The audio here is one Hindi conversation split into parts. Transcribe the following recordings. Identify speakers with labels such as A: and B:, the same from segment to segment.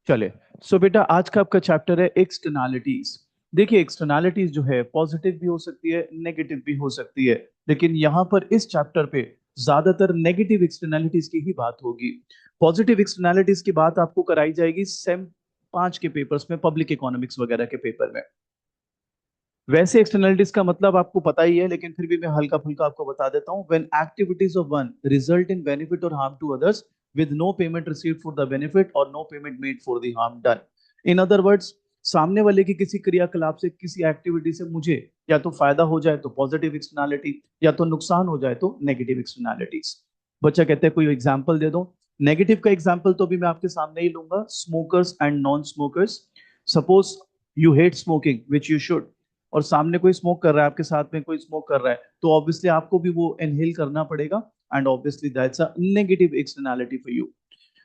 A: चले। बेटा आज का आपका चैप्टर है एक्सटर्नैलिटीज। देखिए एक्सटर्नैलिटीज जो है पॉजिटिव भी हो सकती है, नेगेटिव भी हो सकती है, लेकिन यहाँ पर इस चैप्टर पे ज्यादातर नेगेटिव एक्सटर्नैलिटीज की ही बात होगी। पॉजिटिव एक्सटर्नैलिटीज की बात आपको कराई जाएगी सेम 5 के पेपर्स में, पब्लिक इकोनॉमिक्स वगैरह के पेपर में। वैसे एक्सटर्नैलिटीज का मतलब आपको पता ही है, लेकिन फिर भी मैं हल्का फुल्का आपको बता देता हूँ। When activities of one result in benefit और harm to others with no payment received for the benefit or no payment made for the harm done. In other words, सामने वाले की किसी क्रियाकलाप से, किसी एक्टिविटी से मुझे या तो फायदा हो जाए तो पॉजिटिव एक्सटर्नैलिटी, या तो नुकसान हो जाए तो नेगेटिव एक्सटर्नैलिटीज। बच्चा कहते हैं कोई एग्जांपल दे दो। नेगेटिव का एग्जांपल तो भी मैं आपके सामने ही लूंगा, smokers and non smokers. Suppose you hate smoking which you should, और सामने कोई स्मोक कर रहा है, आपके साथ में कोई स्मोक कर रहा है, तो ऑब्वियसली आपको भी वो इनहेल करना पड़ेगा, and obviously that's a negative externality for you.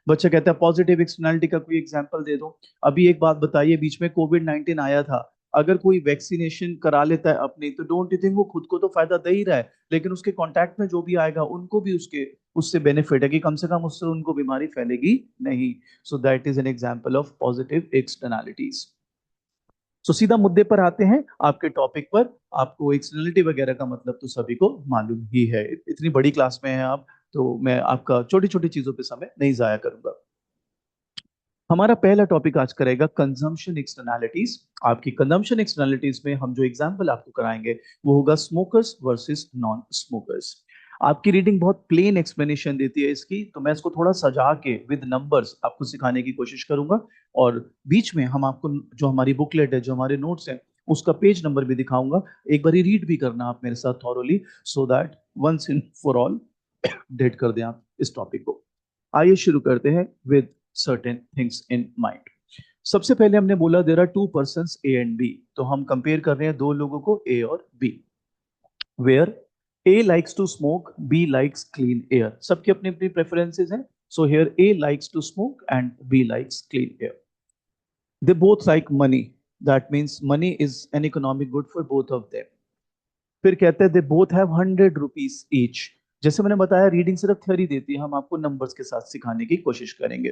A: बच्चा कहता है पॉजिटिव एक्सटर्नैलिटी का कोई एग्जांपल दे दो। अभी एक बात बताइए, बीच में कोविड 19 आया था, अगर कोई वैक्सीनेशन करा लेता है अपनी, तो डोंट यू थिंक वो खुद को तो फायदा दे ही रहा है, लेकिन उसके कांटेक्ट में जो भी आएगा उनको भी उसके उससे बेनिफिट है कि कम से कम उससे उनको बीमारी फैलेगी नहीं। So that is an example of positive externalities. सीधा मुद्दे पर आते हैं आपके टॉपिक पर। आपको एक्सटर्नलिटी वगैरह का मतलब तो सभी को मालूम ही है, इतनी बड़ी क्लास में है आप, तो मैं आपका छोटी छोटी चीजों पे समय नहीं जाया करूंगा। हमारा पहला टॉपिक आज करेगा कंजम्पशन एक्सटर्नैलिटीज। आपकी कंजम्पशन एक्सटर्नैलिटीज में हम जो एग्जांपल आपको कराएंगे वो होगा स्मोकर्स वर्सेस नॉन स्मोकर्स। आपकी रीडिंग बहुत प्लेन एक्सप्लेनेशन देती है इसकी, तो मैं इसको थोड़ा सजा के विद नंबर्स आपको सिखाने की कोशिश करूंगा। और बीच में हम आपको जो हमारी बुकलेट है, जो हमारे नोट्स हैं, उसका पेज नंबर भी दिखाऊंगा। एक बार रीड भी करना आप मेरे साथ thoroughly, so that once in for all date कर दें आप इस टॉपिक को। आइए शुरू करते हैं with certain things in mind. सबसे पहले हमने बोला there are two persons A and B, तो हम कंपेयर कर रहे हैं दो लोगों को, ए और B. Where A likes to smoke, B likes clean air. सबकी अपनी अपनी प्रेफरेंसेस हैं। So here A likes to smoke and B likes clean air. They both like money, that means money is an economic good for both of them. फिर कहते हैं they both have 100 rupees each. जैसे मैंने बताया, रीडिंग सिर्फ थ्योरी देती है, हम आपको नंबर्स के साथ सिखाने की कोशिश करेंगे।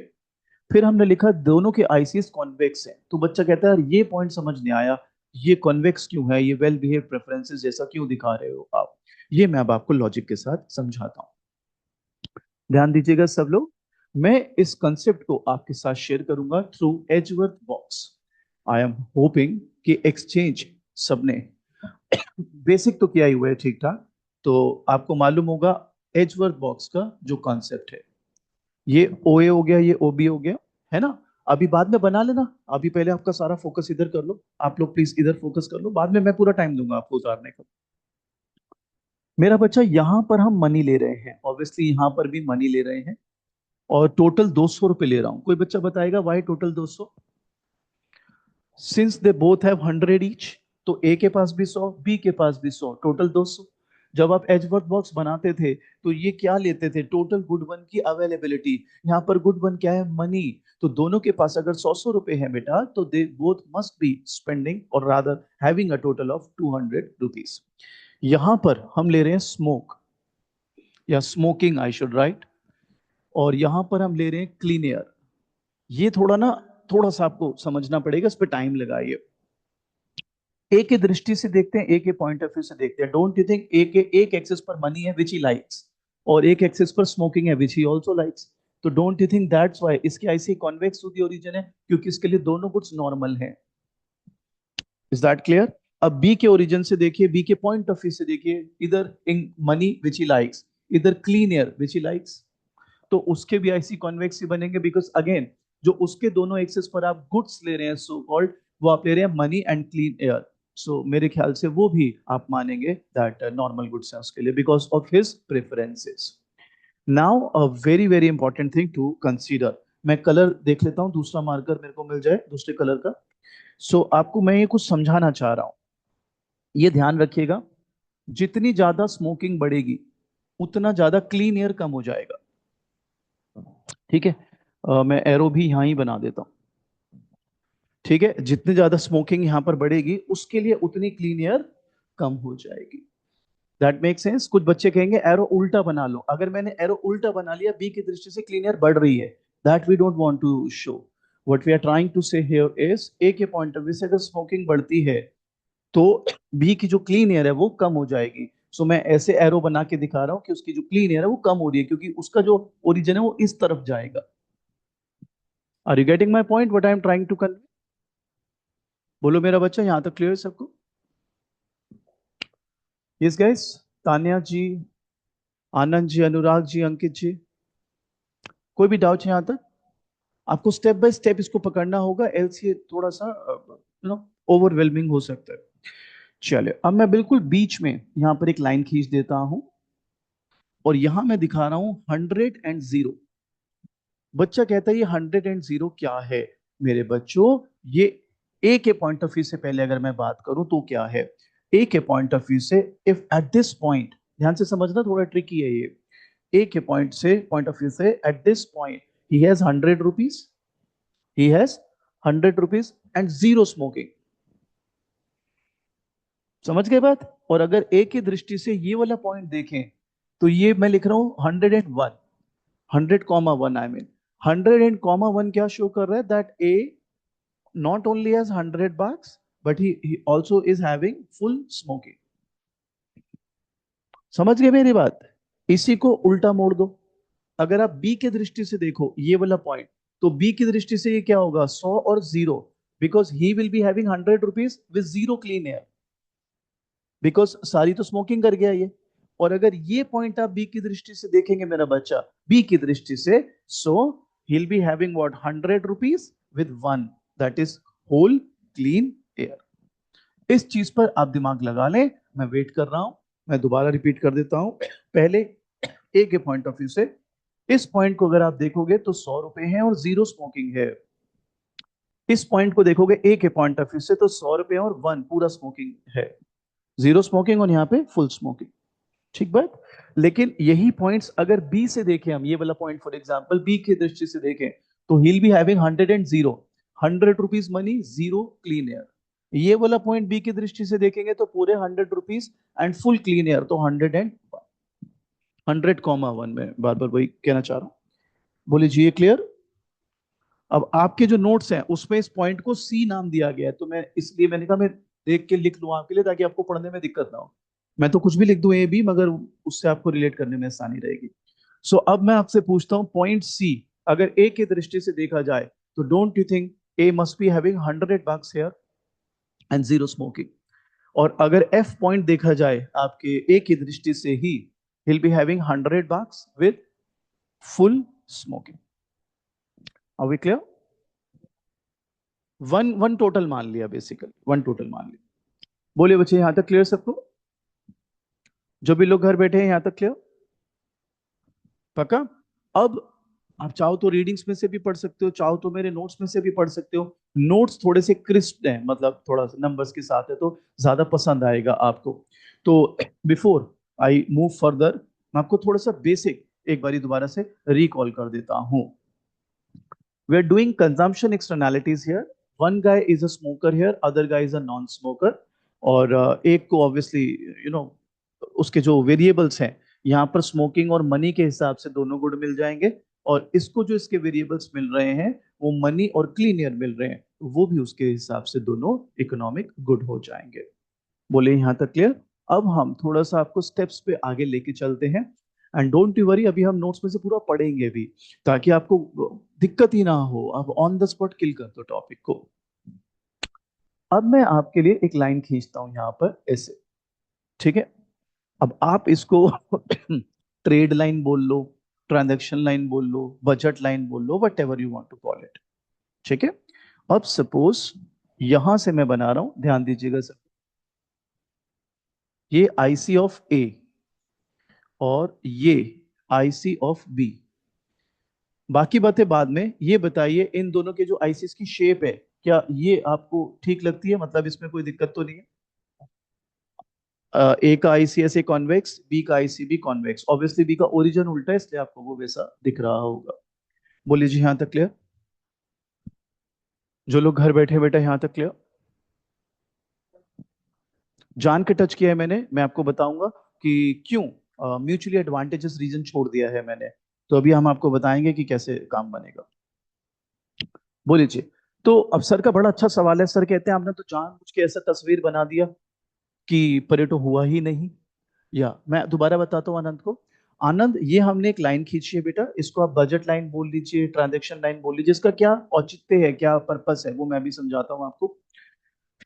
A: फिर हमने लिखा दोनों के आईसीएस कॉन्वेक्स हैं, तो बच्चा कहता है ये पॉइंट समझ नहीं आया, ये कॉन्वेक्स क्यों है, ये वेल बिहेव प्रेफरेंसेस जैसा क्यों दिखा रहे हो आप। ये मैं अब आपको लॉजिक के साथ समझाता हूँ। ध्यान दीजिएगा सब लोग। मैं इस कंसेप्ट को आपके साथ शेयर करूंगा through Edgeworth box. I am hoping कि एक्सचेंज सबने बेसिक तो किया ही हुआ है ठीक ठाक, तो आपको मालूम होगा एजवर्थ बॉक्स का जो कॉन्सेप्ट है। ये ओ ए हो गया, ये ओ बी हो गया, है ना। अभी बाद में बना लेना, अभी पहले आपका सारा फोकस इधर कर लो। आप लोग प्लीज इधर फोकस कर लो, बाद में मैं पूरा टाइम दूंगा आपको उतारने का। मेरा बच्चा, यहां पर हम मनी ले रहे हैं, ऑब्वियसली यहां पर भी मनी ले रहे हैं, और टोटल 200 रुपए ले रहा हूं। कोई बच्चा बताएगा why total 200? Since they both have 100 each, तो ए के पास भी 100, बी के पास भी 100, टोटल 200। जब आप एजवर्थ बॉक्स बनाते थे तो ये क्या लेते थे? टोटल गुड वन की अवेलेबिलिटी। यहाँ पर गुड वन क्या है? मनी। तो दोनों के पास अगर 100 रुपए है बेटा, तो they both must be spending और rather having a total of 200 rupees. यहां पर हम ले रहे हैं स्मोक, या स्मोकिंग आई शुड राइट, और यहां पर हम ले रहे हैं क्लीन एयर। ये थोड़ा सा आपको समझना पड़ेगा, इस पर टाइम लगाइए। ए के दृष्टि से देखते हैं, ए के पॉइंट ऑफ व्यू से देखते हैं। डोंट यू थिंक ए के एक एक्सिस पर मनी है विच ही लाइक्स, और एक एक्सिस पर स्मोकिंग है विच ही आल्सो लाइक्स। तो don't you think that's why इसकी IC convex to the origin है, क्योंकि इसके लिए दोनों गुड्स नॉर्मल हैं। Is that clear? अब बी के ओरिजिन से देखिए, बी के पॉइंट ऑफ व्यू से देखिए, इधर in money which he likes, इधर clean air which he likes, तो उसके भी आईसी कॉन्वेक्स ही बनेंगे, बिकॉज अगेन जो उसके दोनों एक्सेस पर आप गुड्स ले रहे हैं सो कॉल्ड, वो आप ले रहे हैं मनी एंड क्लीन एयर। सो मेरे ख्याल से वो भी आप मानेंगे दैट नॉर्मल गुड्स है उसके लिए, because of his preferences. Now a very very important thing to consider. मैं कलर देख लेता हूं, दूसरा मार्कर मेरे को मिल जाए दूसरे कलर का। आपको मैं ये कुछ समझाना चाह रहा हूं, ये ध्यान रखिएगा। जितनी ज्यादा स्मोकिंग बढ़ेगी, उतना ज्यादा क्लीन एयर कम हो जाएगा। ठीक है, मैं एरो भी यहां ही बना देता हूं। ठीक है, जितनी ज्यादा स्मोकिंग यहां पर बढ़ेगी, उसके लिए उतनी क्लीन एयर कम हो जाएगी। That make sense? कुछ बच्चे कहेंगे एरो उल्टा बना लो। अगर मैंने एरो उल्टा बना लिया, बी की दृष्टि से क्लीन एयर बढ़ रही है, that we don't want to show. What we are trying to say here is, A के पॉइंट ऑफ व्यू से अगर स्मोकिंग बढ़ती है तो बी की जो क्लीन एयर है वो कम हो जाएगी। सो मैं ऐसे एरो बना के दिखा रहा हूं कि उसकी जो क्लीन एयर है वो कम हो रही है, क्योंकि उसका जो ओरिजिन है वो इस तरफ जाएगा। Are you getting my point, what I am trying to convey? बोलो मेरा बच्चा, यहां तक क्लियर है सबको? यस गाइस, तान्या जी, आनंद जी, अनुराग जी, अंकित जी, कोई भी डाउट है यहाँ तक? आपको स्टेप बाय स्टेप इसको पकड़ना होगा, एल्स ये थोड़ा सा ओवरवेलमिंग हो सकता है। चलिए, अब मैं बिल्कुल बीच में यहाँ पर एक लाइन खींच देता हूं और यहां मैं दिखा रहा हूं 100 और 0। बच्चा कहता है ये 100 और 0 क्या है मेरे बच्चों? ये ए के पॉइंट ऑफ व्यू से पहले अगर मैं बात करूं तो क्या है? ए के पॉइंट ऑफ व्यू से, इफ एट दिस पॉइंट, ध्यान से समझना, थोड़ा ट्रिकी है ये। ए के पॉइंट ऑफ व्यू से at this point he has 100 rupees, he has 100 rupees and 0 smoking. समझ गए बात? और अगर ए की दृष्टि से ये वाला पॉइंट देखें तो ये मैं लिख रहा हूं 101, 100, 1 आई मीन 100 and 1 क्या शो कर रहा है? That A not only has 100 bucks but he also is having full smoking। समझ गए मेरी बात? इसी को उल्टा मोड़ दो, अगर आप बी के दृष्टि से देखो ये वाला पॉइंट, तो बी की दृष्टि से ये क्या होगा? 100 और 0, because he will be having 100 rupees with 0 clean air, because सारी तो स्मोकिंग कर गया ये। और अगर ये पॉइंट आप बी की दृष्टि से देखेंगे मेरा बच्चा, बी की दृष्टि से, सो he'll be having what, 100 rupees with 1, that is whole clean air। इस चीज पर आप दिमाग लगा लें, मैं वेट कर रहा हूं। मैं दोबारा रिपीट कर देता हूं, पहले ए के पॉइंट ऑफ व्यू से इस पॉइंट को अगर आप देखोगे तो 100 रुपए है और 0 स्मोकिंग है। इस पॉइंट को देखोगे ए के पॉइंट ऑफ व्यू से तो 100 रुपए और 1 पूरा स्मोकिंग है, 0 स्मोकिंग और यहाँ पे फुल स्मोकिंग। ठीक बात? लेकिन यही पॉइंट्स अगर बी से देखें हम, ये वाला पॉइंट फॉर एग्जांपल बी की दृष्टि से देखें, तो he B having 100 and 0, 100 rupees money, 0 clean air. ये वाला पॉइंट बी की दृष्टि से देखेंगे तो पूरे 100 rupees and full clean air, तो 100 and 100, में बार बार वही कहना चाह रहा हूं। बोले जी ये क्लियर? अब आपके जो नोट्स हैं उसमें इस पॉइंट को सी नाम दिया गया है, तो मैं इसलिए मैंने कहा मैं देख के लिख लूं आपके लिए, ताकि आपको पढ़ने में दिक्कत ना हो। मैं तो कुछ भी लिख दूं ए बी, मगर उससे आपको रिलेट करने में आसानी रहेगी। सो अब मैं आपसे पूछता हूं, पॉइंट सी अगर ए की दृष्टि से देखा जाए तो don't you think A must be having 100 bucks here and 0 smoking? और अगर एफ पॉइंट देखा जाए आपके ए की दृष्टि से ही, he'll be having 100 bucks with full smoking। Are we clear? One one total मान लिया, बेसिकली 1 टोटल मान लिया। बोलिए बच्चे, यहां तक क्लियर सबको? जो भी लोग घर बैठे हैं यहां तक क्लियर? पक्का? अब आप चाहो तो रीडिंग्स में से भी पढ़ सकते हो, चाहो तो मेरे नोट्स में से भी पढ़ सकते हो। नोट्स थोड़े से क्रिस्प हैं, मतलब थोड़ा सा नंबर्स के साथ है तो ज्यादा पसंद आएगा आपको। तो बिफोर आई मूव फर्दर, मैं आपको थोड़ा सा बेसिक एक बारी दोबारा से रिकॉल कर देता हूं। We are doing consumption externalities here. One guy is a smoker here, other guy is a non-smoker। और एक को ऑब्वियसली यू नो उसके जो वेरिएबल्स हैं यहाँ पर स्मोकिंग और मनी के हिसाब से दोनों गुड मिल जाएंगे, और इसको जो इसके वेरिएबल्स मिल रहे हैं वो मनी और क्लीन एयर मिल रहे हैं, तो वो भी उसके हिसाब से दोनों इकोनॉमिक गुड हो जाएंगे। बोले यहाँ तक क्लियर? अब हम थोड़ा सा आपको स्टेप्स पे आगे लेके चलते हैं, एंड डोंट यू वरी, अभी हम नोट्स में से पूरा पढ़ेंगे भी, ताकि आपको दिक्कत ही ना हो, आप ऑन द स्पॉट किल कर दो टॉपिक को। अब मैं आपके लिए एक लाइन खींचता हूं यहाँ पर ऐसे, ठीक है? अब आप इसको ट्रेड लाइन बोल लो, ट्रांजैक्शन लाइन बोल लो, बजट लाइन बोल लो, whatever you want to call it. ठीक है? अब सपोज यहां से मैं बना रहा हूं, ध्यान दीजिएगा सर, ये आईसी ऑफ ए और ये आईसी ऑफ बी। बाकी बातें बाद में, ये बताइए इन दोनों के जो आईसीस की शेप है, क्या ये आपको ठीक लगती है? मतलब इसमें कोई दिक्कत तो नहीं है? ए का आईसी ऐसे कॉन्वेक्स, बी का आईसी भी कॉन्वेक्स, ऑब्वियसली बी का ओरिजिन उल्टा है इसलिए आपको वो वैसा दिख रहा होगा। बोलिए जी यहां तक क्लियर? जो लोग घर बैठे बैठे यहां तक क्लियर? जान के टच किया है मैंने, मैं आपको बताऊंगा कि क्यों म्यूचुअली एडवांटेजेस रीजन छोड़ दिया है मैंने। तो अभी हम आपको बताएंगे कि कैसे काम बनेगा। बोलिए जी। तो अब सर का बड़ा अच्छा सवाल है। सर कहते हैं आपने तो जानबूझ के ऐसा तस्वीर बना दिया कि परेटो हुआ ही नहीं। या मैं दोबारा बताता हूँ आनंद को। आनंद, ये हमने एक लाइन खींची है बेटा, इसको आप बजट लाइन बोल लीजिए, ट्रांजैक्शन लाइन बोल लीजिए, इसका क्या औचित्य है, क्या पर्पस है, वो मैं भी समझाता हूँ आपको।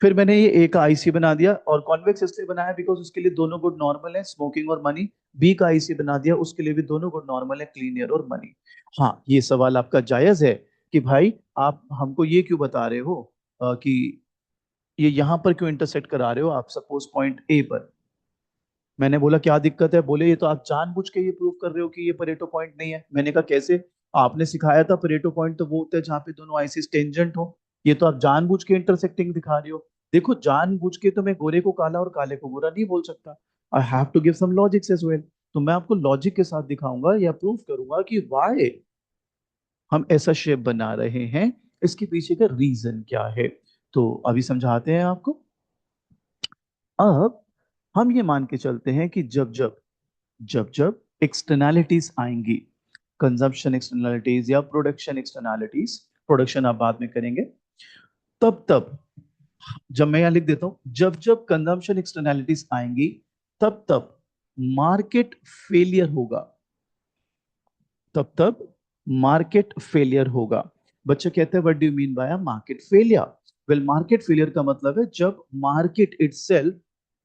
A: फिर मैंने ये ए का आईसी बना दिया, और कॉन्वेक्स इसलिए बनाया बिकॉज उसके लिए दोनों गुड नॉर्मल है, स्मोकिंग और मनी। बी का आईसी बना दिया, उसके लिए भी दोनों गुड नॉर्मल है, क्लीन एयर और मनी। हाँ, ये सवाल आपका जायज है कि भाई आप हमको ये क्यों बता रहे हो कि ये यहाँ पर क्यों इंटरसेक्ट करा रहे हो आप सपोज पॉइंट ए पर। मैंने बोला क्या दिक्कत है, बोले ये तो आप जानबूझ के ये प्रूव कर रहे हो कि ये परेटो पॉइंट नहीं है। मैंने कहा कैसे? आपने सिखाया था परेटो पॉइंट तो वो होता है जहाँ पे दोनों आइसिस टेंजेंट हो। ये तो आप जानबूझ के इंटरसेक्टिंग दिखा रहे हो। देखो, जानबूझ के तो मैं गोरे को काला और काले को गोरा नहीं बोल सकता। I have to give some logics as well. तो मैं आपको लॉजिक के साथ दिखाऊंगा या प्रूव करूंगा कि वाई हम ऐसा शेप बना रहे हैं, इसके पीछे का रीजन क्या है। तो अभी समझाते हैं आपको। अब हम ये मान के चलते हैं कि जब जब एक्सटर्नैलिटीज आएंगी, कंजम्पशन एक्सटर्नैलिटीज या प्रोडक्शन एक्सटर्नैलिटीज, प्रोडक्शन आप बाद में करेंगे, तब तब, जब मैं यहां लिख देता हूं, जब जब कंजम्पशन एक्सटर्नैलिटीज आएंगी, तब तब मार्केट फेलियर होगा। तब तब मार्केट फेलियर होगा। बच्चे कहते हैं what do you mean by market failure? Well, market failure का मतलब है जब मार्केट इटसेल्फ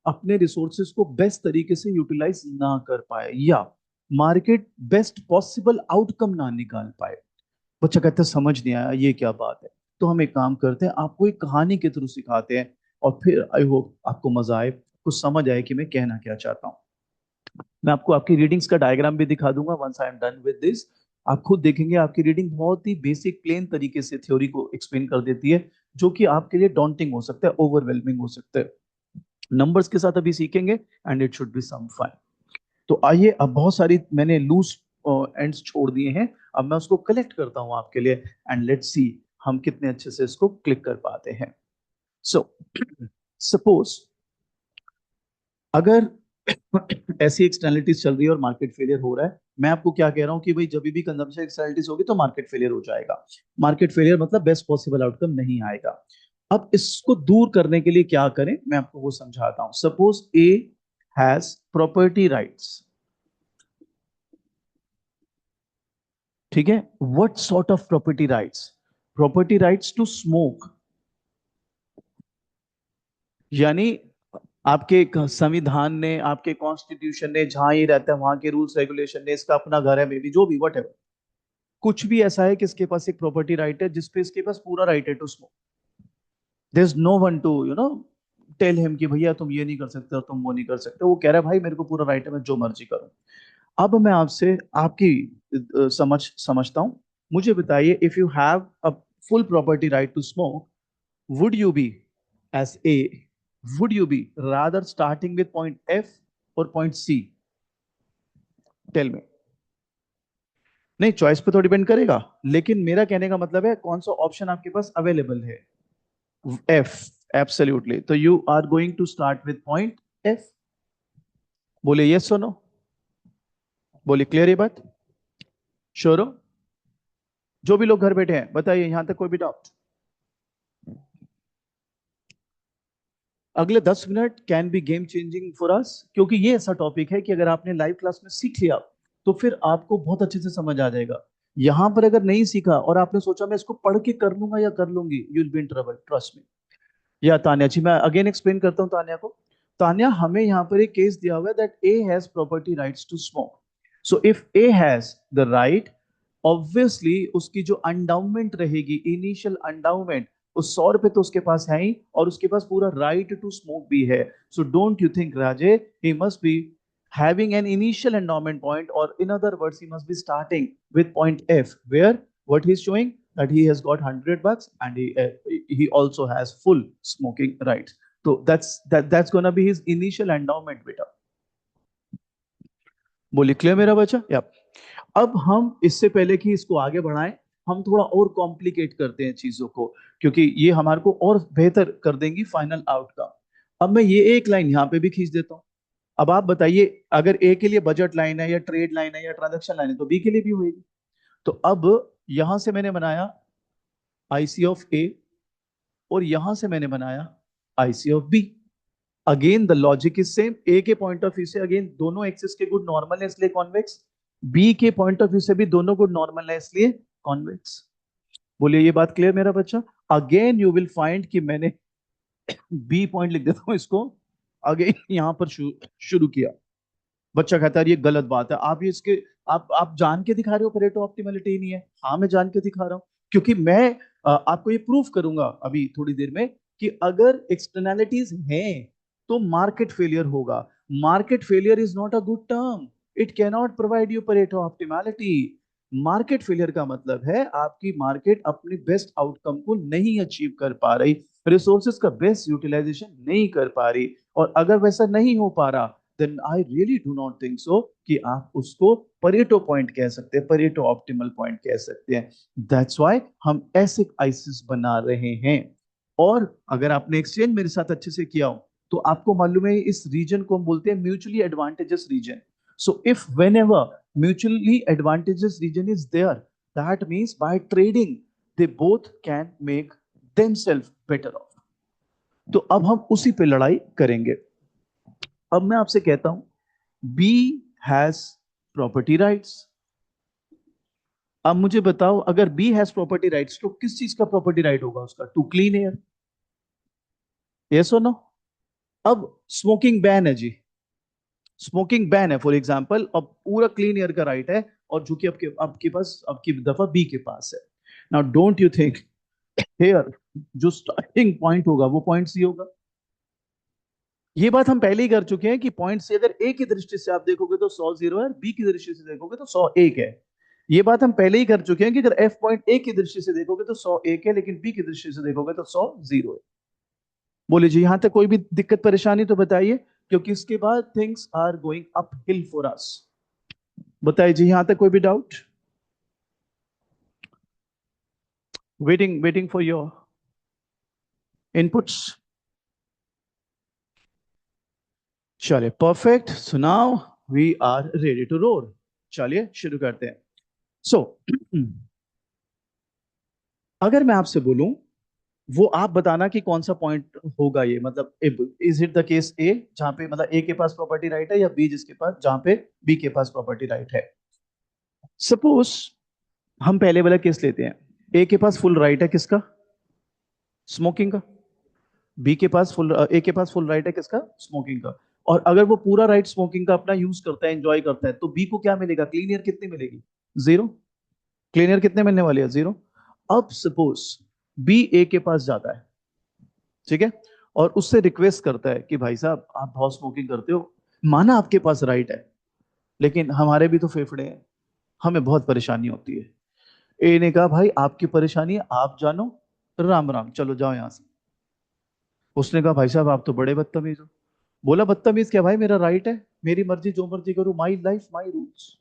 A: अपने रिसोर्सेज को बेस्ट तरीके से यूटिलाइज ना कर पाए, या मार्केट बेस्ट पॉसिबल आउटकम ना निकाल पाए। बच्चा कहता है समझ नहीं आया, ये क्या बात है? तो हम एक काम करते हैं, आपको एक कहानी के थ्रू सिखाते हैं, और फिर आई होप आपको मजा आए, कुछ समझ आए कि मैं कहना क्या चाहता हूँ। मैं आपको आपकी रीडिंग्स का डायग्राम भी दिखा दूंगा once I am done with this. आप खुद देखेंगे आपकी रीडिंग बहुत ही बेसिक प्लेन तरीके से थ्योरी को एक्सप्लेन कर देती है, जो कि आपके लिए डॉन्टिंग हो सकता है, ओवरवेलमिंग हो सकता है। नंबर्स के साथ अभी सीखेंगे, and it should be some fun. तो आइए, अब बहुत सारी मैंने लूज एंड्स छोड़ दिए हैं, अब मैं उसको कलेक्ट करता हूं आपके लिए, एंड लेट्स सी हम कितने अच्छे से इसको क्लिक कर पाते हैं। सो सपोज अगर ऐसी एक्सटर्नलिटीज चल रही है और मार्केट फेलियर हो रहा है, मैं आपको क्या कह रहा हूं कि भाई जब भी कंजम्पशन एक्सटर्नलिटीज होगी तो मार्केट फेलियर हो जाएगा। मार्केट फेलियर मतलब बेस्ट पॉसिबल आउटकम नहीं आएगा। अब इसको दूर करने के लिए क्या करें, मैं आपको वो समझाता हूं। Suppose A has property rights, ठीक है? What sort of property rights? Property rights to smoke, यानी आपके संविधान ने, आपके कॉन्स्टिट्यूशन ने, जहां ये रहता है वहां के रूल्स रेगुलेशन ने, इसका अपना घर है मे बी, जो भी वट, कुछ भी ऐसा है कि इसके पास एक प्रॉपर्टी राइट है जिसपे इसके पास पूरा राइट है to smoke. There is no one to tell him कि भैया तुम ये नहीं कर सकते और तुम वो नहीं कर सकते। वो कह रहा है भाई मेरे को पूरा राइट है, मैं जो मर्जी करूं। अब मैं आपसे आपकी समझता हूं। मुझे बताइए, if you have a full property right to smoke, would you be, as A, would you be rather starting with point F or point C? Tell me. नहीं, चॉइस पे तो डिपेंड करेगा, लेकिन मेरा कहने का मतलब है कौन सा ऑप्शन आपके पास अवेलेबल है। F, absolutely. तो you are going to start with point F. बोले यस सुनो, बोले क्लियर ये बात, श्योर हो? जो भी लोग घर बैठे हैं बताइए, यहां तक कोई भी डाउट? अगले 10 minute can be game changing for us, क्योंकि ये ऐसा टॉपिक है कि अगर आपने लाइव क्लास में सीख लिया तो फिर आपको बहुत अच्छे से समझ आ जाएगा। यहां पर अगर नहीं सीखा और आपने सोचा मैं इसको पढ़ के कर लूंगा या कर लूंगी, you will be in trouble, trust me. या तान्या जी, मैं अगेन एक्सप्लेन करता हूं तान्या को। तान्या, हमें यहाँ पर एक केस दिया हुआ है that A has property rights to smoke. So if A has the right, obviously उसकी जो अंडाउमेंट रहेगी, इनिशियल अंडाउमेंट, उस 100 रुपए तो उसके पास है ही, और उसके पास पूरा राइट टू स्मोक भी है। So don't you think Raje, he must be having an initial endowment point, or in other words he must be starting with point F, where what he's showing that he has got 100 bucks, and he also has full smoking rights. So that's gonna be his initial endowment beta. बोलिए क्लियर मेरा बच्चा? या अब हम इससे पहले कि इसको आगे बढ़ाएं, हम थोड़ा और कॉम्प्लिकेट करते हैं चीजों को, क्योंकि ये हमारे को और बेहतर कर देंगी फाइनल आउटकम। अब मैं ये एक लाइन यहाँ पे भी खींच देता हूँ। अब आप बताइए, अगर ए के लिए बजट लाइन है या ट्रेड लाइन है या ट्रांजैक्शन लाइन है, तो बी के लिए भी होगी। तो अब यहां से मैंने बनाया आईसी ऑफ ए, और यहां से मैंने बनाया IC of B. Again the logic is same, A के पॉइंट ऑफ व्यू से अगेन दोनों एक्सिस के गुड नॉर्मल है इसलिए कॉन्वेक्स, बी के पॉइंट ऑफ व्यू से भी दोनों गुड नॉर्मल है इसलिए कॉन्वेक्स। बोलिए ये बात क्लियर मेरा बच्चा? अगेन यू विल फाइंड कि मैंने बी पॉइंट लिख देता हूं इसको, अगेन यहां पर शुरू किया। बच्चा कहता है ये गलत बात है, आप ये इसके आप जान के दिखा रहे हो परेटो ऑप्टिमलिटी नहीं है। हाँ मैं जान के दिखा रहा हूं, क्योंकि मैं आपको ये प्रूफ करूंगा अभी थोड़ी देर में कि अगर एक्सटर्नैलिटीज हैं तो मार्केट फेलियर होगा। Market failure is not a good term, it can not provide you Pareto optimality. Market failure का मतलब है आपकी मार्केट अपनी बेस्ट आउटकम को नहीं अचीव कर पा रही, रिसोर्सेज का बेस्ट यूटिलाइजेशन नहीं कर पा रही। और अगर वैसा नहीं हो पा रहा then I really do not think so कि आप उसको परेटो पॉइंट कह सकते हैं, परेटो ऑप्टिमल पॉइंट कह सकते हैं। दैट्स व्हाई हम ऐसे आइसिस बना रहे हैं। और अगर आपने एक्सचेंज मेरे साथ अच्छे से किया हो तो आपको मालूम है इस रीजन को हम बोलते हैं mutually advantageous region. So if whenever mutually advantageous region is there, that means by trading they both can make themselves better off। तो अब हम उसी पे लड़ाई करेंगे। अब मैं आपसे कहता हूं बी हैज प्रॉपर्टी राइट्स। अब मुझे बताओ अगर बी हैज प्रॉपर्टी राइट्स तो किस चीज का प्रॉपर्टी राइट होगा उसका? टू क्लीन एयर, यस और नो? अब स्मोकिंग बैन है जी, स्मोकिंग बैन है फॉर एग्जांपल, अब पूरा क्लीन एयर का राइट है, और जो कि आपके पास आपकी दफा बी के पास है। Now don't you think here जो स्टार्टिंग पॉइंट होगा वो पॉइंट सी होगा? ये बात हम पहले ही कर चुके हैं कि पॉइंट से अगर ए की दृष्टि से आप देखोगे तो 100 जीरो है, बी की दृष्टि से देखोगे तो 100 एक है। ये बात हम पहले ही कर चुके हैं कि अगर एफ पॉइंट ए की दृष्टि से देखोगे तो 100 एक है, लेकिन बी की दृष्टि से देखोगे तो 100 जीरो है। बोले जी यहां तक कोई भी दिक्कत परेशानी तो बताइए, क्योंकि इसके बाद things are going uphill for us. बताइए जी यहां तक कोई भी doubt? Waiting waiting for your inputs. चलिए perfect, so now we are ready to roll. चलिए शुरू करते हैं। सो अगर मैं आपसे बोलूं, वो आप बताना कि कौन सा पॉइंट होगा ये, मतलब इज इट द केस ए जहां पे मतलब ए के पास प्रॉपर्टी राइट है, या बी जिसके पास जहां पे बी के पास प्रॉपर्टी राइट है। सपोज हम पहले वाला केस लेते हैं, ए के पास फुल राइट है किसका? स्मोकिंग का। बी के पास फुल ए के पास फुल राइट है किसका? स्मोकिंग का। और अगर वो पूरा राइट स्मोकिंग का अपना यूज करता है, एंजॉय करता है, तो बी को क्या मिलेगा? क्लीन एयर कितनी मिलेगी? जीरो। क्लीन एयर कितने मिलने वाली है? जीरो। अब सपोज बी ए के पास जाता है, ठीक है, और उससे रिक्वेस्ट करता है कि भाई साहब आप बहुत स्मोकिंग करते हो, माना आपके पास राइट है, लेकिन हमारे भी तो फेफड़े हैं, हमें बहुत परेशानी होती है। ए ने कहा भाई आपकी परेशानी है आप जानो, राम राम, चलो जाओ यहां से। उसने कहा भाई साहब आप तो बड़े बदतमीज हो। बोला बदतमीज क्या भाई, मेरा राइट है, मेरी मर्जी जो मर्जी करूं, माई लाइफ माई रूल्स।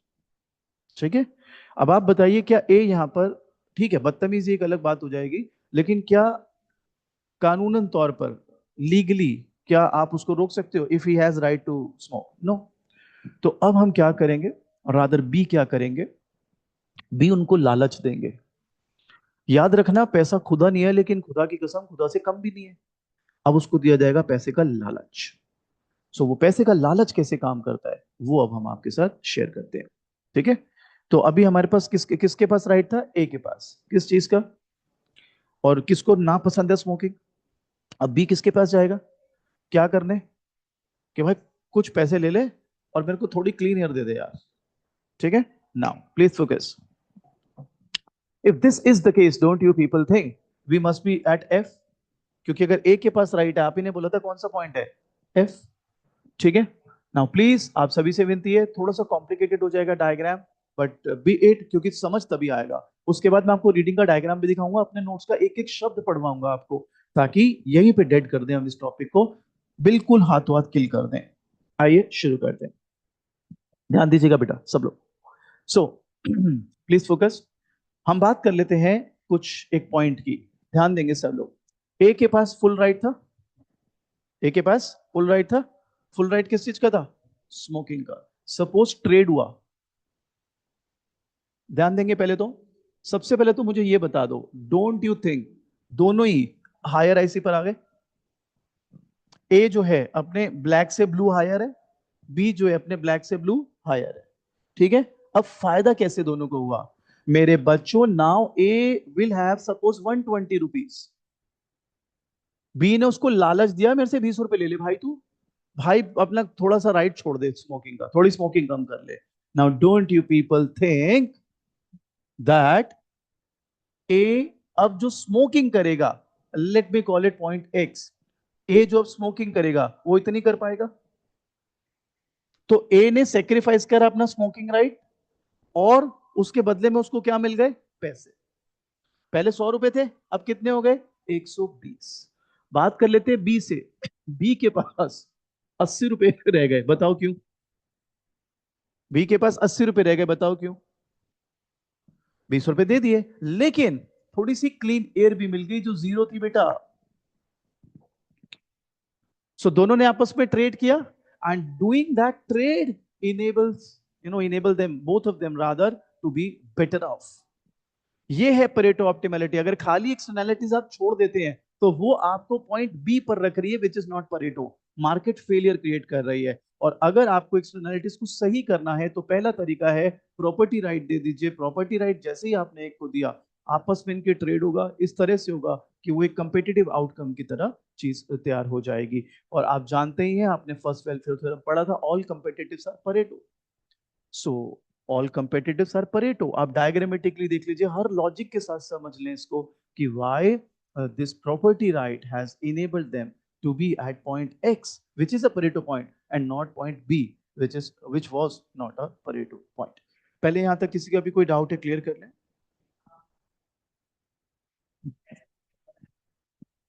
A: ठीक है। अब आप बताइए क्या ए यहां पर, ठीक है बदतमीजी एक अलग बात हो जाएगी, लेकिन क्या कानूनन तौर पर, लीगली, क्या आप उसको रोक सकते हो if he has right to smoke? No. तो अब हम क्या करेंगे, रादर बी क्या करेंगे, बी उनको लालच देंगे। याद रखना पैसा खुदा नहीं है, लेकिन खुदा की कसम खुदा से कम भी नहीं है। अब उसको दिया जाएगा पैसे का लालच। सो वो पैसे का लालच कैसे काम करता है वो अब हम आपके साथ शेयर करते हैं। ठीक है। तो अभी हमारे पास किसके किसके पास राइट था? ए के पास, किस चीज का? और किसको ना पसंद है स्मोकिंग? अब बी किसके पास जाएगा क्या करने, कि भाई कुछ पैसे ले ले और मेरे को थोड़ी क्लीन एयर दे दे यार। ठीक है। Now please focus. If this is the case, don't you people think we must be at F? क्योंकि अगर ए के पास राइट है, आप ही ने बोला था कौन सा पॉइंट है? एफ। ठीक है। नाउ प्लीज आप सभी से विनती है, थोड़ा सा कॉम्प्लिकेटेड हो जाएगा डायग्राम, बट बी इट, क्योंकि समझ तभी आएगा। उसके बाद मैं आपको रीडिंग का डायग्राम भी दिखाऊंगा, अपने नोट्स का एक एक शब्द पढ़वाऊंगा आपको, ताकि यहीं पे डेड कर दें हम इस टॉपिक को, बिल्कुल हाथों हाथ किल कर दें। आइए शुरू करते हैं। ध्यान दीजिएगा बेटा सब लोग। So please focus. हम बात कर लेते हैं कुछ एक पॉइंट की, ध्यान देंगे सब लोग। ए के पास फुल राइट था, ए के पास फुल राइट था। फुल राइट किस चीज का था? स्मोकिंग का। सपोज ट्रेड हुआ, ध्यान देंगे पहले तो, सबसे पहले तो मुझे ये बता दो, डोंट यू थिंक दोनों ही हायर आईसी पर आ गए? ए जो है अपने ब्लैक से ब्लू हायर है, बी जो है अपने ब्लैक से ब्लू हायर है। ठीक है, अब फायदा कैसे दोनों को हुआ मेरे बच्चों? Now A will have suppose 120 rupees, B ने उसको लालच दिया मेरे से 20 रुपए ले ले भाई तू, भाई अपना थोड़ा सा राइट छोड़ दे स्मोकिंग का, थोड़ी स्मोकिंग कम कर ले। Now don't you people think that A अब जो स्मोकिंग करेगा, let me call it point X, A जो अब स्मोकिंग करेगा वो इतनी कर पाएगा? तो ए ने सेक्रीफाइस करा अपना स्मोकिंग राइट, और उसके बदले में उसको क्या मिल गए? पैसे। पहले 100 रुपए थे, अब कितने हो गए? 120। बात कर लेते हैं बी से, बी के पास 80 रुपए रह गए, बताओ क्यों? बी के पास 80 रुपए रह गए, बताओ क्यों? 20 रुपए दे दिए, लेकिन थोड़ी सी क्लीन एयर भी मिल गई जो जीरो थी बेटा। सो दोनों ने आपस में ट्रेड किया, and doing that trade enables, enable them, both of them rather, to be better off. ये है परेटो ऑप्टिमैलिटी। अगर खाली एक्सटर्नैलिटीज आप छोड़ देते हैं तो वो आपको पॉइंट बी पर रख रही है, which is not Pareto, market failure create कर रही है। और अगर आपको एक्सटर्नैलिटीज को सही करना है तो पहला तरीका है प्रॉपर्टी राइट दे दीजिए। प्रॉपर्टी राइट जैसे ही आपने एक को दिया, आपस में इनके ट्रेड होगा, इस तरह से होगा कि वो एक कंपेटिटिव आउटकम की तरह चीज तैयार हो जाएगी। और आप जानते ही हैं, आपने फर्स्ट वेलफेयर थ्योरम पढ़ा था, all competitives are Pareto. So all competitives are Pareto. आप डायग्रामेटिकली देख लीजिए, हर लॉजिक के साथ समझ लें इसको कि why this property right has enabled them to be at point X which is a Pareto point, and not point B which was not a Pareto point. पहले यहां तक किसी का भी कोई डाउट है, क्लियर कर लें।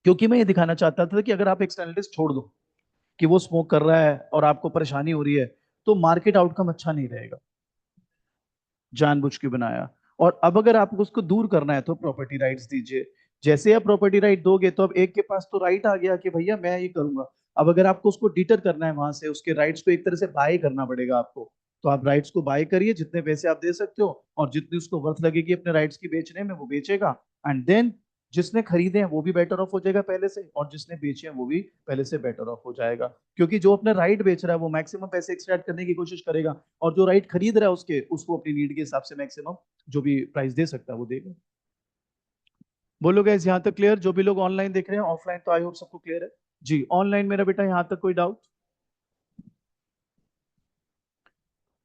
A: क्योंकि मैं ये दिखाना चाहता था कि अगर आप एक्सटर्नलिटीज छोड़ दो कि वो स्मोक कर रहा है और आपको परेशानी हो रही है, तो मार्केट आउटकम अच्छा नहीं रहेगा, जानबूझ के बनाया। और अब अगर आपको उसको दूर करना है तो प्रॉपर्टी राइट्स दीजिए। जैसे आप प्रॉपर्टी राइट दोगे तो अब एक के पास तो राइट आ गया कि भैया मैं ये करूंगा। अब अगर आपको उसको डिटर करना है वहां से, उसके राइट्स को एक तरह से बाय करना पड़ेगा आपको। तो आप राइट्स को बाय करिए, जितने पैसे आप दे सकते हो, और जितनी उसको वर्थ लगेगी अपने राइट्स की बेचने में वो बेचेगा। एंड देन जिसने खरीदे हैं वो भी बेटर ऑफ हो जाएगा पहले से, और जिसने बेचे हैं वो भी पहले से बेटर ऑफ हो जाएगा। क्योंकि जो अपना राइट बेच रहा है वो मैक्सिमम पैसे एक्सट्रैक्ट करने की कोशिश करेगा, और जो राइट खरीद रहा है उसके उसको अपनी नीड के हिसाब से मैक्सिमम जो भी प्राइस दे सकता है वो देगा। बोलो गैस, यहाँ तक क्लियर? जो भी लोग ऑनलाइन देख रहे हैं, ऑफलाइन तो आई होप सबको क्लियर है। जी ऑनलाइन मेरा बेटा, यहाँ तक कोई डाउट?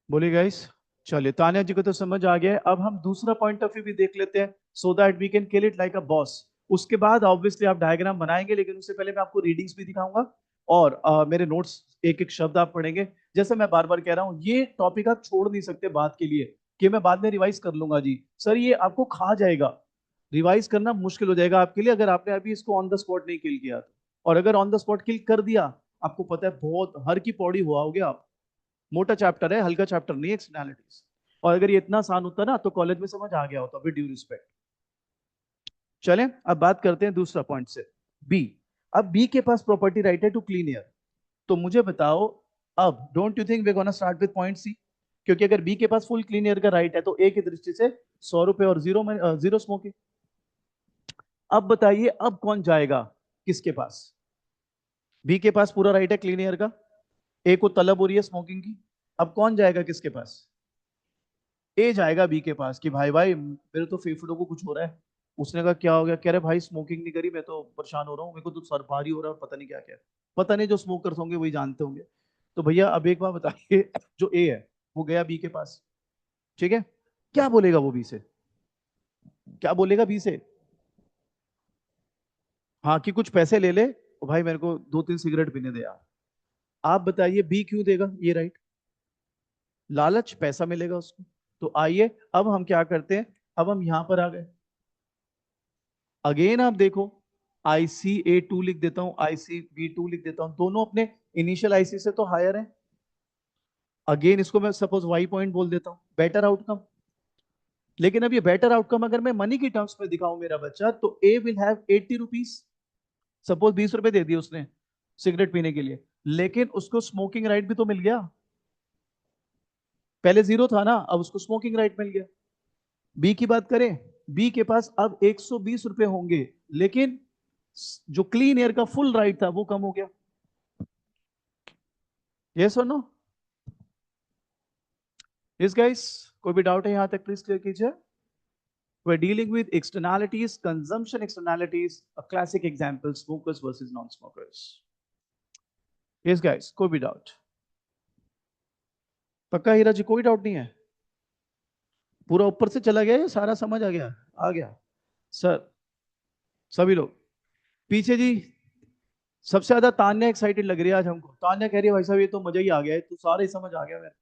A: बोलिए गाइस। चलिए, तानिया जी को तो समझ आ गया है। अब हम दूसरा पॉइंट ऑफ व्यू भी देख लेते हैं, so that we can kill it like a boss. उसके बाद ऑब्वियसली आप डायग्राम बनाएंगे, लेकिन उससे पहले मैं आपको रीडिंग्स भी दिखाऊंगा, और मेरे नोट्स एक एक शब्द आप पढ़ेंगे। जैसे मैं बार बार कह रहा हूँ, ये टॉपिक आप छोड़ नहीं सकते बात के लिए कि मैं बाद में रिवाइज कर लूंगा जी। सर ये आपको खा जाएगा, रिवाइज करना मुश्किल हो जाएगा आपके लिए अगर आपने अभी इसको ऑन द स्पॉट नहीं किल किया तो। और अगर ऑन द स्पॉट किल कर दिया, आपको पता है बहुत हर की पौड़ी हुआ होगे आप। मोटा चैप्टर है, हल्का चैप्टर नहीं है एक्सटर्नैलिटीज। और अगर ये इतना आसान होता ना तो कॉलेज में समझ आ गया होता, विद ड्यू रिस्पेक्ट। चलें अब बात करते हैं दूसरा पॉइंट से, बी। अब बी के पास प्रॉपर्टी राइट है टू क्लीन एयर। तो मुझे बताओ, अब don't you think we gonna start with point C? क्योंकि अगर बी के पास फुल क्लीन एयर का राइट है तो ए की दृष्टि से 100 रुपए और जीरो में जीरो स्मोकिंग। अब बताइए, अब कौन जाएगा किसके पास? बी के पास पूरा राइट है क्लीन एयर का, ए को तलब हो रही है स्मोकिंग की। अब कौन जाएगा किसके पास? ए जाएगा बी के पास कि भाई भाई मेरे तो फेफड़ों को कुछ हो रहा है। उसने कहा क्या हो गया? कह रहे भाई स्मोकिंग नहीं करी, मैं तो परेशान हो रहा हूँ, मेरे को तो सर भारी हो रहा है और पता नहीं क्या क्या। पता नहीं, जो स्मोकर्स होंगे वही जानते होंगे। तो भैया अब एक बार बताइए, जो ए है वो गया बी के पास, ठीक है, क्या बोलेगा वो बी से? क्या बोलेगा बी से? हाँ, कि कुछ पैसे ले ले और भाई मेरे को 2-3 सिगरेट पीने दे यार। आप बताइए बी क्यों देगा ये राइट? लालच, पैसा मिलेगा उसको। तो आइए अब हम क्या करते हैं, अब हम यहां पर आ गए। अगेन आप देखो, ICA2 लिख देता हूं, ICB2 लिख देता हूं, दोनों अपने इनिशियल आईसी से तो हायर है। अगेन इसको मैं सपोज वाई पॉइंट बोल देता हूं, बेटर आउटकम। लेकिन अब ये बेटर आउटकम अगर मैं मनी की टर्म्स में दिखाऊं मेरा बच्चा, तो ए विल हैव 80 रुपीज। सपोज 20 रुपए दे दिए उसने सिगरेट पीने के लिए, लेकिन उसको स्मोकिंग राइट भी तो मिल गया। पहले जीरो था ना, अब उसको स्मोकिंग राइट मिल गया। बी की बात करें, बी के पास अब 120 रुपए होंगे, लेकिन जो क्लीन एयर का फुल राइट था वो कम हो गया। यस और नो? यस गाइस, कोई भी डाउट है यहां तक प्लीज क्लियर कीजिए। We're dealing with externalities, consumption externalities, a classic example, smokers versus non-smokers. Yes guys, कोई भी डाउट? पक्का हीरा जी, कोई डाउट नहीं है? पूरा ऊपर से चला गया, सारा समझ आ गया? आ गया सर? सभी लोग पीछे जी। सबसे ज्यादा तान्या एक्साइटेड लग रही है आज हमको। तान्या कह रही है भाई साहब ये तो मजा ही आ गया है, तो सारा ही समझ आ गया मेरे।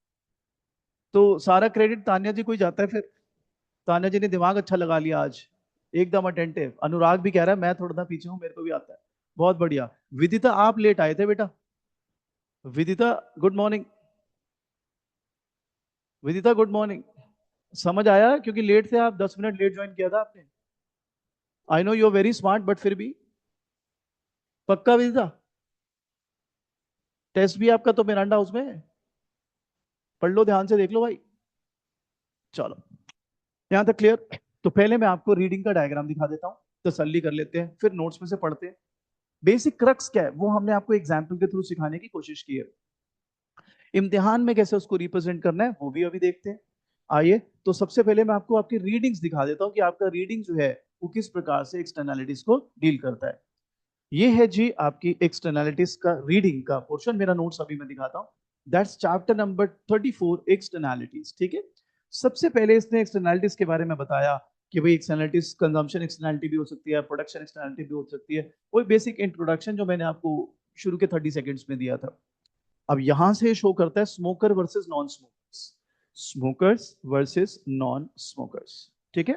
A: तो सारा क्रेडिट तान्या जी को ही जाता है फिर। तान्या जी ने दिमाग अच्छा लगा लिया आज, एकदम अटेंटिव। अनुराग भी कह रहा है मैं थोड़ा सा पीछे हूँ, मेरे को भी आता है। बहुत बढ़िया। विदिता आप लेट आए थे बेटा। Vidita good morning. Vidita good morning. समझ आया? क्योंकि लेट थे आप, 10 मिनट लेट ज्वाइन किया था आपने। I know you are very smart but फिर भी। पक्का विदिता? टेस्ट भी आपका तो मिरांडा हाउस में है। पढ़ लो, ध्यान से देख लो भाई। चलो, यहां तक क्लियर? तो पहले मैं आपको रीडिंग का डायग्राम दिखा देता हूं, तसल्ली कर लेते हैं, फिर नोट्स में से पढ़ते हैं। बेसिक क्रक्स क्या है वो हमने आपको एग्जाम्पल के थ्रू सिखाने की कोशिश की है। इम्तिहान में कैसे उसको रिप्रेजेंट करना है वो भी अभी देखते हैं। आइए, तो सबसे पहले मैं आपको आपकी रीडिंग्स दिखा देता हूं कि आपका रीडिंग जो है वो किस प्रकार से एक्सटर्नलिटीज को डील करता है। ये है जी आपकी एक्सटर्नलिटीज का रीडिंग का पोर्शन। मेरा नोट्स अभी मैं दिखाता हूँ। That's chapter number 34, externalities. ठीक है। सबसे पहले इसने एक्सटर्नलिटीज के बारे में बताया कि भाई एक्सटर्नलिटीज कंजम्पशन एक्सटर्नलिटी भी हो सकती है, प्रोडक्शन एक्सटर्नलिटी भी हो सकती है। वही बेसिक इंट्रोडक्शन जो मैंने आपको शुरू के 30 सेकेंड्स में दिया था। अब यहां से शो करता है smoker versus non smokers. Smokers versus non smokers. ठीक है,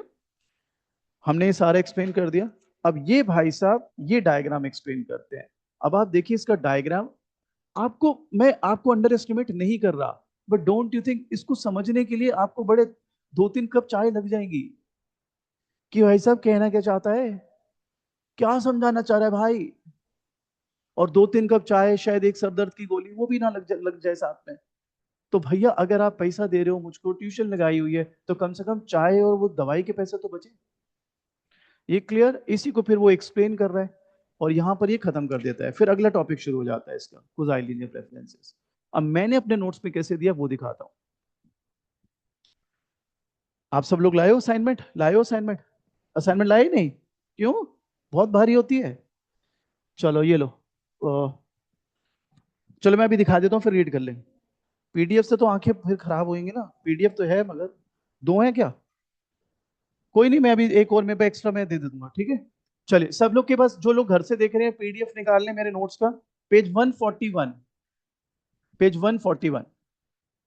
A: हमने ये सारा एक्सप्लेन कर दिया। अब ये भाई साहब ये डायग्राम एक्सप्लेन करते हैं। अब आप देखिए इसका डायग्राम। आपको मैं आपको अंडर एस्टिमेट नहीं कर रहा, बट डोंट यू थिंक इसको समझने के लिए आपको बड़े 2-3 कप चाय लग जाएंगी कि भाई साहब कहना क्या चाहता है, क्या समझाना चाह रहा है भाई। और 2-3 कप चाय, शायद एक सरदर्द की गोली वो भी ना लग जाए साथ में। तो भैया अगर आप पैसा दे रहे हो मुझको, ट्यूशन लगाई हुई है, तो कम से कम चाय और वो दवाई के पैसे तो बचे। ये क्लियर? इसी को फिर वो एक्सप्लेन कर रहा है और यहां पर ये खत्म कर देता है। फिर अगला टॉपिक शुरू हो जाता है इसका, क्वाज़ाई लीनियर प्रेफरेंसेस। अब मैंने अपने नोट्स में कैसे दिया वो दिखाता हूं। आप सब लोग लाए हो असाइनमेंट? लाए हो असाइनमेंट? असाइनमेंट लाए ही नहीं? क्यों? बहुत भारी होती है। चलो ये लो। चलो मैं अभी दिखा देता हूँ, फिर रीड कर लेंगे। पीडीएफ से तो आंखें फिर खराब होंगी ना। पीडीएफ तो है मगर दो है क्या? कोई नहीं, मैं अभी एक और में एक्स्ट्रा मैं दे दूंगा। ठीक है। चलिए, सब लोग के पास, जो लोग घर से देख रहे हैं, पीडीएफ निकाल लें मेरे नोट्स का। पेज 141। पेज 141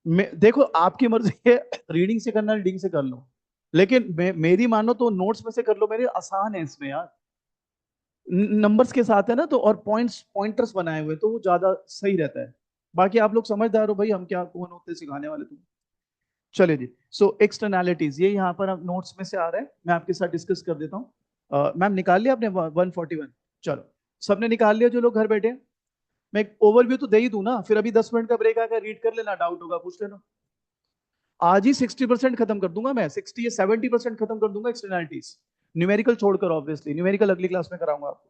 A: में देखो, आपकी मर्जी है रीडिंग से करना, रीडिंग से कर लो, लेकिन मेरी मानो तो नोट्स में से कर लो। मेरे आसान है इसमें यार, नंबर्स के साथ है ना, तो और पॉइंटर्स बनाए हुए, तो वो ज्यादा सही रहता है। बाकी आप लोग समझदार हो भाई, हम क्या कौन होते सिखाने वाले तुम। चलिए जी। सो एक्सटर्नैलिटीज ये यहाँ पर अब नोट्स में से आ रहा है, मैं आपके साथ डिस्कस कर देता हूँ। मैम निकाल लिया आपने 141? चलो, सबने निकाल लिया जो लोग घर बैठे हैं? मैं एक ओवरव्यू तो दे ही दूं ना, फिर अभी 10 मिनट का ब्रेक आकर रीड कर लेना, डाउट होगा पूछ लेना। आज ही 60% खत्म कर दूंगा मैं, 60 या 70% खत्म कर दूंगा एक्सटर्नैलिटीज, न्यूमेरिकल छोड़कर। ऑब्वियसली न्यूमेरिकल अगली क्लास में कराऊंगा आपको।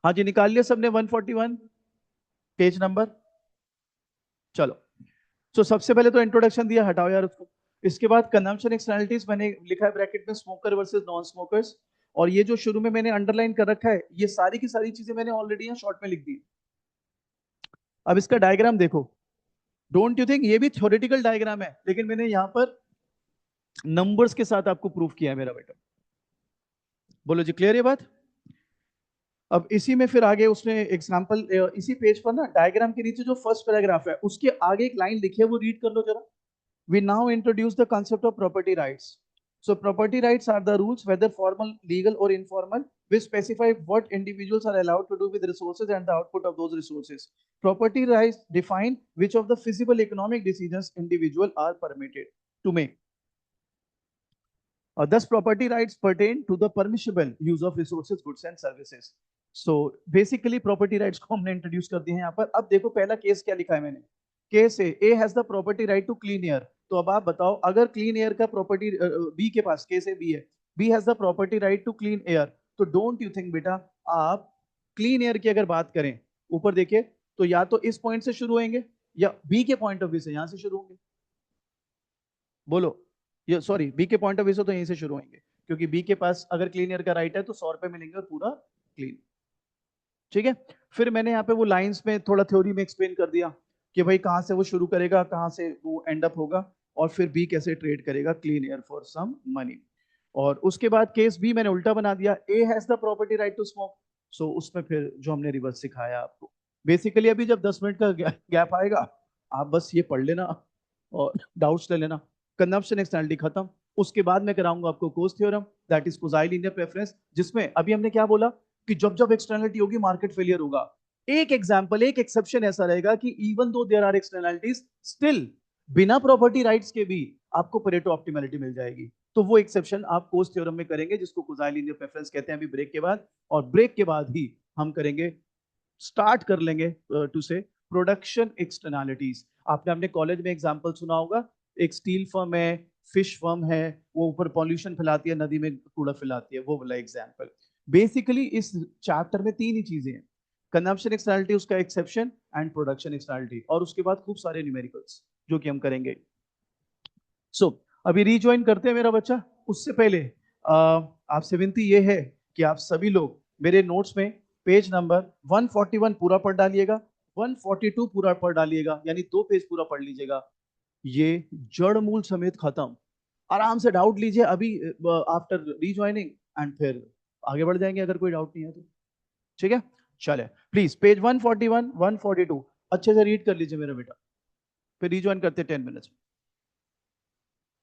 A: हाँ जी, निकाल लिया सबने 141 पेज नंबर? चलो, तो सबसे पहले तो इंट्रोडक्शन दिया, हटाओ यार उसको। इसके बाद कंजम्पशन एक्सटर्नलिटीज मैंने लिखा है ब्रैकेट में, स्मोकर वर्सेस नॉन स्मोकर्स। और ये जो शुरू में मैंने अंडरलाइन कर रखा है, ये सारी की सारी चीजें मैंने ऑलरेडी यहाँ शॉर्ट में लिख दी। अब इसका डायग्राम देखो। डोंट यू थिंक ये भी थ्योरेटिकल डायग्राम है, लेकिन मैंने यहाँ पर नंबर्स के साथ आपको प्रूफ किया है मेरा बेटा। बोलो जी, क्लियर ये बात? अब इसी में फिर आगे उसने एग्जांपल, इसी पेज पर ना डायग्राम के नीचे जो फर्स्ट पैराग्राफ है उसके आगे एक लाइन लिखी है, वो रीड कर लो जरा। We now introduce the concept of property rights. So property rights are the rules, whether formal, legal or informal, which specify what individuals are allowed to do with resources and the output of those resources. Property rights define which of the feasible economic decisions individuals are permitted to make. Thus property rights pertain to the permissible use of resources, goods and services. So basically property rights को हमने इंट्रोड्यूस कर दिए हैं यहाँ पर। अब देखो पहला केस क्या लिखा है मैंने। Case A has the property right to clean air. तो अब आप बताओ, अगर क्लीन एयर का प्रॉपर्टी बी के पास, के से बी है, B has the property right to clean air, तो डोंट यू थिंक बेटा आप क्लीन एयर की अगर बात करें, ऊपर देखिए, तो या तो इस पॉइंट से शुरू होंगे या बी के पॉइंट ऑफ व्यू से यहां से शुरू होंगे। बोलो, ये सॉरी, बी के पॉइंट ऑफ व्यू से तो यहीं से शुरू होंगे, क्योंकि बी के पास अगर क्लीन एयर का राइट है तो 100 रुपए मिलेंगे और पूरा क्लीन। ठीक है, फिर मैंने यहाँ पे वो लाइंस में थोड़ा थ्योरी में एक्सप्लेन कर दिया कि भाई कहाँ से वो शुरू करेगा, कहाँ से वो एंड अप होगा, और फिर बी कैसे ट्रेड करेगा clean air for some money. और उसके बाद केस बी मैंने उल्टा बना दिया, A has the property right to smoke, so उसमें फिर जो हमने रिवर्स सिखाया आपको, बेसिकली अभी जब 10 मिनट का गैप आएगा, आप बस ये पढ़ लेना और डाउट्स ले लेना, कंजम्पशन एक्सटर्नलिटी खत्म। उसके बाद मैं कराऊंगा आपको Coase theorem, that is quasi linear preference, जिसमें अभी हमने क्या बोला कि जब जब एक्सटर्नलिटी होगी मार्केट फेलियर होगा। एक एग्जांपल, एक एक्सेप्शन ऐसा रहेगा कि even though there are externalities, still बिना प्रॉपर्टी राइट्स के भी आपको परेटो ऑप्टिमैलिटी मिल जाएगी। तो वो एक्सेप्शन आप कोस थ्योरम में करेंगे, जिसको कोसाइल लीनियर प्रेफरेंस कहते हैं, अभी ब्रेक के बाद। और ब्रेक के बाद ही हम करेंगे, स्टार्ट कर लेंगे टू से प्रोडक्शन एक्सटर्नलिटीज। आपने अपने कॉलेज में एग्जांपल सुना होगा, एक स्टील फर्म है, फिश फर्म है, वो ऊपर पॉल्यूशन फैलाती है, नदी में कूड़ा फैलाती है, वो वाला एग्जांपल। बेसिकली इस चैप्टर में तीन ही चीजें हैं, कंजम्पशन एक्सटर्नलिटी, उसका एक्सेप्शन, एंड प्रोडक्शन एक्सटर्नलिटी, और उसके बाद खूब सारे न्यूमेरिकल्स जो कि हम करेंगे। सो अभी रीज्वाइन करते हैं मेरा बच्चा। उससे पहले आपसे विनती ये है कि आप सभी लोग मेरे नोट्स में पेज नंबर 141 पूरा पढ़ डालिएगा, 142 पूरा पढ़ डालिएगा, यानी 2 पेज पूरा पढ़ लीजिएगा। ये जड़ मूल समेत खत्म। आराम से डाउट लीजिए अभी आफ्टर रीज्वाइनिंग, एंड फिर आगे बढ़ जाएंगे अगर कोई डाउट नहीं है तो। ठीक है, चले प्लीज पेज 141 142 अच्छे से रीड कर लीजिए मेरा बेटा, फिर रीज्वाइन करते 10 मिनट्स।